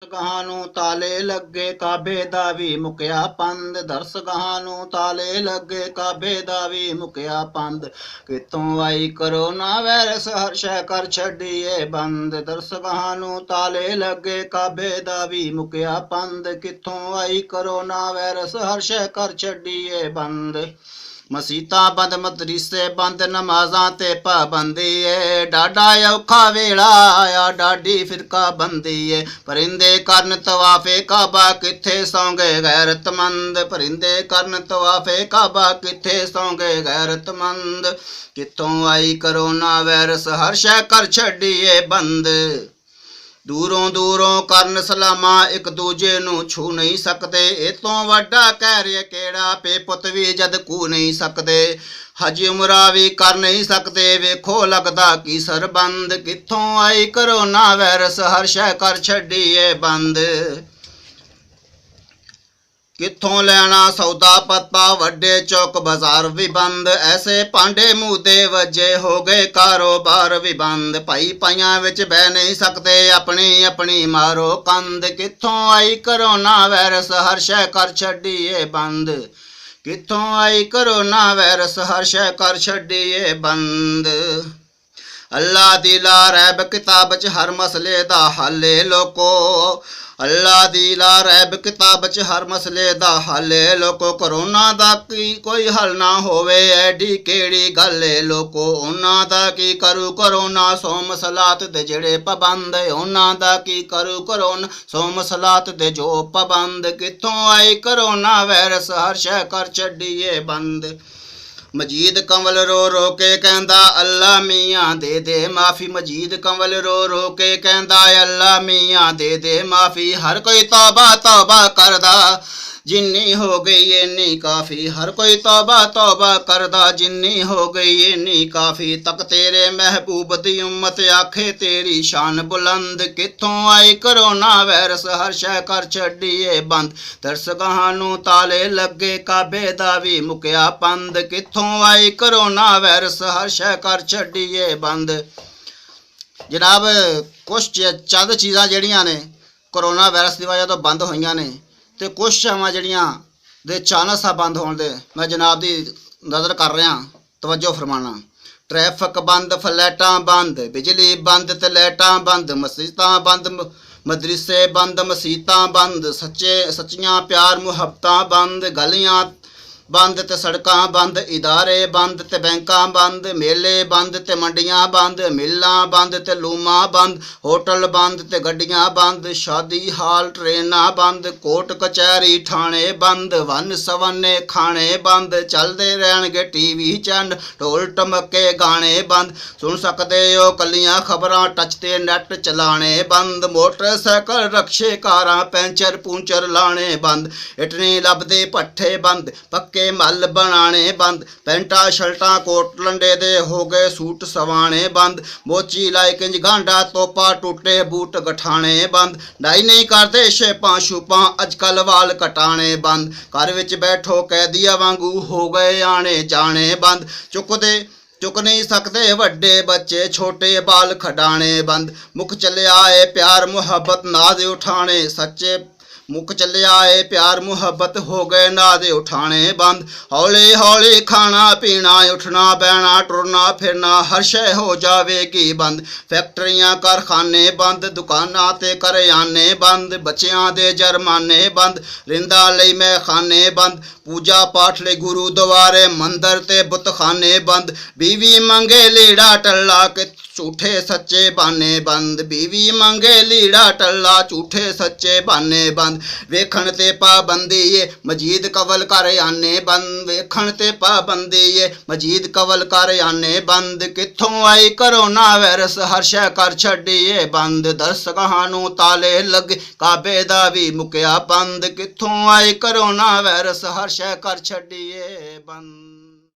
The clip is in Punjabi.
ਦਰਸਗਾਹਾਂ ਨੂੰ ਤਾਲੇ ਲੱਗੇ ਕਾਬੇ ਦਾ ਵੀ ਮੁਕਿਆ ਪੰਧ। ਦਰਸਗਾਹਾਂ ਨੂੰ ਤਾਲੇ ਲੱਗੇ ਕਾਬੇ ਦਾ ਵੀ ਮੁਕਿਆ ਪੰਧ। ਕਿੱਥੋਂ ਆਈ ਕਰੋਨਾ ਵਾਇਰਸ ਹਰ ਸ਼ੈ ਕਰ ਛੱਡੀਏ ਬੰਦ। ਦਰਸਗਾਹਾਂ ਨੂੰ ਤਾਲੇ ਲੱਗੇ ਕਾਬੇ ਦਾ ਵੀ ਮੁਕਿਆ ਪੰਧ। ਕਿੱਥੋਂ ਆਈ ਕਰੋਨਾ ਵਾਇਰਸ ਹਰ ਸ਼ੈ ਕਰ ਛੱਡੀਏ ਬੰਦ। ਮਸੀਤਾਂ ਬੰਦ ਮਦਰਸੇ ਬੰਦ ਨਮਾਜ਼ਾਂ ਤੇ ਪਾਬੰਦੀ ਏ। ਡਾਢਾ ਔਖਾ ਵੇਲਾ ਆਇਆ ਡਾਢੀ ਫਿਰਕਾ ਬੰਦੀ ਏ। ਪਰਿੰਦੇ ਕਰਨ ਤਵਾਫੇ ਕਾਬਾ ਕਿੱਥੇ ਸੌਂਗੇ ਗੈਰਤਮੰਦ। ਪਰਿੰਦੇ ਕਰਨ ਤਵਾਫੇ ਕਾਬਾ ਕਿੱਥੇ ਸੌਂਗੇ ਗੈਰਤਮੰਦ। ਕਿੱਥੋਂ ਆਈ ਕਰੋਨਾ ਵਾਇਰਸ ਹਰ ਸ਼ੈ ਕਰ ਛੱਡੀਏ ਬੰਦ। ਦੂਰੋਂ ਦੂਰੋਂ ਕਰਨ ਸਲਾਮਾਂ ਇੱਕ ਦੂਜੇ ਨੂੰ ਛੂ ਨਹੀਂ ਸਕਦੇ। ਇਹ ਤੋਂ ਵੱਡਾ ਕਹਿਰ ਕਿਹੜਾ ਪੇ ਪੁੱਤ ਵੀ ਜਦ ਕੂ ਨਹੀਂ ਸਕਦੇ। ਹਜ ਉਮਰਾ ਵੀ ਕਰ ਨਹੀਂ ਸਕਦੇ ਵੇਖੋ ਲੱਗਦਾ ਕੀ ਸਰਬੰਦ। ਕਿੱਥੋਂ ਆਈ ਕਰੋਨਾ ਵਾਇਰਸ ਹਰ ਸ਼ੈ ਕਰ ਛੱਡੀਏ ਬੰਦ। ਕਿੱਥੋਂ ਲੈਣਾ ਸੌਦਾ ਪੱਤਾ ਵੱਡੇ ਚੌਕ ਬਾਜ਼ਾਰ ਵੀ ਬੰਦ। ਐਸੇ ਭਾਂਡੇ ਮੂਦੇ ਵਜੇ ਹੋ ਗਏ ਕਾਰੋਬਾਰ ਵੀ ਬੰਦ। ਭਾਈ ਪਾਈਆਂ ਵਿੱਚ ਬਹਿ ਨਹੀਂ ਸਕਦੇ ਆਪਣੀ ਆਪਣੀ ਮਾਰੋ ਕੰਧ। ਕਿੱਥੋਂ ਆਈ ਕਰੋਨਾ ਵਾਇਰਸ ਹਰ ਸ਼ੈ ਕਰ ਛੱਡੀਏ ਬੰਦ। ਕਿੱਥੋਂ ਆਈ ਕਰੋਨਾ ਵਾਇਰਸ ਹਰ ਸ਼ੈ ਕਰ ਛੱਡੀਏ ਬੰਦ। ਅੱਲਾ ਦੀ ਲਾ ਰੈਬ ਕਿਤਾਬ 'ਚ ਹਰ ਮਸਲੇ ਦਾ ਹੱਲ ਏ ਲੋਕੋ। ਅੱਲਾ ਦੀ ਲਾ ਰੈਬ ਕਿਤਾਬ 'ਚ ਹਰ ਮਸਲੇ ਦਾ ਹੱਲ ਏ ਲੋਕੋ। ਕਰੋਨਾ ਦਾ ਕੀ ਕੋਈ ਹੱਲ ਨਾ ਹੋਵੇ ਐਡੀ ਕਿਹੜੀ ਗੱਲ ਏ ਲੋਕੋ। ਉਹਨਾਂ ਦਾ ਕੀ ਕਰੂ ਕਰੋਨਾ ਸੋ ਮਸਲਾਤ ਦੇ ਜਿਹੜੇ ਪਾਬੰਦ। ਉਹਨਾਂ ਦਾ ਕੀ ਕਰੂ ਕਰੋਨਾ ਸੋ ਮਸਲਾਤ ਦੇ ਜੋ ਪਾਬੰਦ। ਕਿੱਥੋਂ ਆਈ ਕਰੋਨਾ ਵਾਇਰਸ ਹਰ ਸ਼ੈ ਕਰ ਛੱਡੀਏ ਬੰਦ। ਮਜੀਦ ਕੰਵਲ ਰੋ ਰੋ ਕੇ ਕਹਿੰਦਾ ਅੱਲਾ ਮੀਆਂ ਦੇ ਦੇ ਮਾਫੀ। ਮਜੀਦ ਕੰਵਲ ਰੋ ਰੋ ਕੇ ਕਹਿੰਦਾ ਅੱਲਾ ਮੀਆਂ ਦੇ ਦੇ ਮਾਫੀ। ਹਰ ਕੋਈ ਤੌਬਾ ਤੌਬਾ ਕਰਦਾ ਜਿੰਨੀ ਹੋ ਗਈ ਇੰਨੀ ਕਾਫੀ। ਹਰ ਕੋਈ ਤੌਬਾ ਤੌਬਾ ਕਰਦਾ ਜਿੰਨੀ ਹੋ ਗਈ ਇੰਨੀ ਕਾਫੀ। ਤੱਕ ਤੇਰੇ ਮਹਿਬੂਬ ਦੀ ਉਮਤ ਆਖੇ ਤੇਰੀ ਸ਼ਾਨ ਬੁਲੰਦ। ਕਿੱਥੋਂ ਆਈ ਕਰੋਨਾ ਵਾਇਰਸ ਹਰ ਸ਼ੈ ਕਰ ਛੱਡੀਏ ਬੰਦ। ਦਰਸਗਾਹਾਂ ਨੂੰ ਤਾਲੇ ਲੱਗੇ ਕਾਬੇ ਦਾ ਵੀ ਮੁਕਿਆ ਪੰਧ। ਕਿੱਥੋਂ ਆਈ ਕਰੋਨਾ ਵਾਇਰਸ ਹਰ ਸ਼ੈ ਕਰ ਛੱਡੀਏ ਬੰਦ। ਜਨਾਬ ਕੁਛ ਚੰਦ ਚੀਜ਼ਾਂ ਜਿਹੜੀਆਂ ਨੇ ਕਰੋਨਾ ਵਾਇਰਸ ਦੀ ਵਜ੍ਹਾ ਤੋਂ ਬੰਦ ਹੋਈਆਂ ਨੇ ਤੇ ਕੁਛ ਸ਼ਾਵਾਂ ਜਿਹੜੀਆਂ ਦੇ ਚਾਨਸ ਆ ਬੰਦ ਹੋਣ ਦੇ ਮੈਂ ਜਨਾਬ ਦੀ ਨਜ਼ਰ ਕਰ ਰਿਹਾ ਤਵੱਜੋ ਫਰਮਾਣਾ। ਟ੍ਰੈਫਿਕ ਬੰਦ ਫਲੈਟਾਂ ਬੰਦ ਬਿਜਲੀ ਬੰਦ ਤੇ ਲਾਈਟਾਂ ਬੰਦ ਮਸਜਿਦਾਂ ਬੰਦ ਮਦਰਸੇ ਬੰਦ ਮਸੀਤਾਂ ਬੰਦ ਸੱਚੀਆਂ ਪਿਆਰ ਮੁਹੱਬਤਾਂ ਬੰਦ ਗਲੀਆਂ ਬੰਦ ਤੇ ਸੜਕਾਂ ਬੰਦ ਇਦਾਰੇ ਬੰਦ ਤੇ ਬੈਂਕਾਂ ਬੰਦ ਮੇਲੇ ਬੰਦ ਤੇ ਮੰਡੀਆਂ ਬੰਦ ਮਿੱਲਾਂ ਬੰਦ ਤੇ ਲੂਮਾਂ ਬੰਦ ਹੋਟਲ ਬੰਦ ਤੇ ਗੱਡੀਆਂ ਬੰਦ ਸ਼ਾਦੀ ਹਾਲ ਟ੍ਰੇਨਾਂ ਬੰਦ ਕੋਰਟ ਕਚਹਿਰੀ ਥਾਣੇ ਬੰਦ ਵੰਨ ਸਵੰਨੇ ਖਾਣੇ ਬੰਦ ਚੱਲਦੇ ਰਹਿਣਗੇ ਟੀਵੀ ਚੈਨਲ ਢੋਲ ਟਮਕੇ ਗਾਣੇ ਬੰਦ ਸੁਣ ਸਕਦੇ ਹੋ ਕੱਲੀਆਂ ਖਬਰਾਂ ਟੱਚ ਤੇ ਨੈਟ ਚਲਾਣੇ ਬੰਦ ਮੋਟਰਸਾਈਕਲ ਰਕਸ਼ੇ ਕਾਰਾਂ ਪੈਂਚਰ ਪੂੰਚਰ ਲਾਣੇ ਬੰਦ ਇਟਨੀ ਲੱਭਦੇ ਪੱਠੇ ਬੰਦ ਪੱਕੇ ਮੱਲ ਬਣਾਣੇ ਬੰਦ ਪੈਂਟਾਂ ਸ਼ਰਟਾਂ ਕੋਟ ਲੰਡੇ ਦੇ ਹੋ ਗਏ ਸੂਟ ਸਵਾਣੇ ਬੰਦ ਮੋਚੀ ਲਾਇ ਕਿੰਜ ਗਾਂਡਾ ਤੋਪਾ ਟੁੱਟੇ ਬੂਟ ਗਠਾਣੇ ਬੰਦ ਡਾਈ ਨਹੀਂ ਕਰਦੇ ਸ਼ੇਪਾਂ ਸ਼ੂਪਾਂ ਅੱਜ ਕੱਲ ਵਾਲ ਕਟਾਣੇ ਬੰਦ ਘਰ ਵਿੱਚ ਬੈਠੋ ਕੈਦੀਆਂ ਵਾਂਗੂ ਹੋ ਗਏ ਆਣੇ ਜਾਣੇ ਬੰਦ ਚੁੱਕ ਨਹੀਂ ਸਕਦੇ ਵੱਡੇ ਬੱਚੇ ਛੋਟੇ ਬਾਲ ਖਡਾਣੇ ਬੰਦ ਮੁੱਖ ਚੱਲਿਆ ਏ ਪਿਆਰ ਮੁਹੱਬਤ ਨਾਜ਼ ਉਠਾਣੇ ਸੱਚੇ ਮੁੱਕ ਚੱਲਿਆ ਏ ਪਿਆਰ ਮੁਹੱਬਤ ਹੋ ਗਏ ਨਾਜ਼ ਉਠਾਣੇ ਬੰਦ ਹੌਲੀ ਹੌਲੀ ਖਾਣਾ ਪੀਣਾ ਉੱਠਣਾ ਬਹਿਣਾ ਟੁਰਨਾ ਫਿਰਨਾ ਹਰ ਸ਼ੈ ਹੋ ਜਾਵੇਗੀ ਬੰਦ ਫੈਕਟਰੀਆਂ ਕਾਰਖਾਨੇ ਬੰਦ ਦੁਕਾਨਾਂ ਤੇ ਕਰਿਆਨੇ ਬੰਦ ਬੱਚਿਆਂ ਦੇ ਜਰਮਾਨੇ ਬੰਦ ਰਿੰਦਾਂ ਲਈ ਮੈਖਾਨੇ ਬੰਦ ਪੂਜਾ ਪਾਠ ਲਈ ਗੁਰੂਦੁਆਰੇ ਮੰਦਰ ਤੇ ਬੁੱਤਖਾਨੇ ਬੰਦ ਬੀਵੀ ਮੰਗੇ ਲੀੜਾ ਟੱਲਾ ਕਿ ਝੂਠੇ ਸੱਚੇ ਬਾਨੇ ਬੰਦ ਬੀਵੀ ਮੰਗੇ ਲੀੜਾ ਟੱਲਾ ਝੂਠੇ ਸੱਚੇ ਬਾਨੇ ਬੰਦ ਵੇਖਣ ਤੇ ਪਾਬੰਦੀ ਏ ਮਜੀਦ ਕਵਲ ਕਰ ਆਨੇ ਬੰਦ ਵੇਖਣ ਤੇ ਪਾਬੰਦੀ ਏ ਮਜੀਦ ਕਵਲ ਕਰ ਆਨੇ ਬੰਦ ਕਿੱਥੋਂ ਆਈ ਕਰੋਨਾ ਵਾਇਰਸ ਹਰ ਸ਼ੈ ਕਰ ਛੱਡੀਏ ਬੰਦ ਦਰਸਗਾਹਾਂ ਨੂੰ ਤਾਲੇ ਲੱਗੇ ਕਾਬੇ ਦਾ ਵੀ ਮੁਕਿਆ ਬੰਦ ਕਿੱਥੋਂ ਆਈ ਕਰੋਨਾ ਵਾਇਰਸ ਹਰ ਸ਼ੈ ਕਰ ਛੱਡੀਏ ਬੰਦ।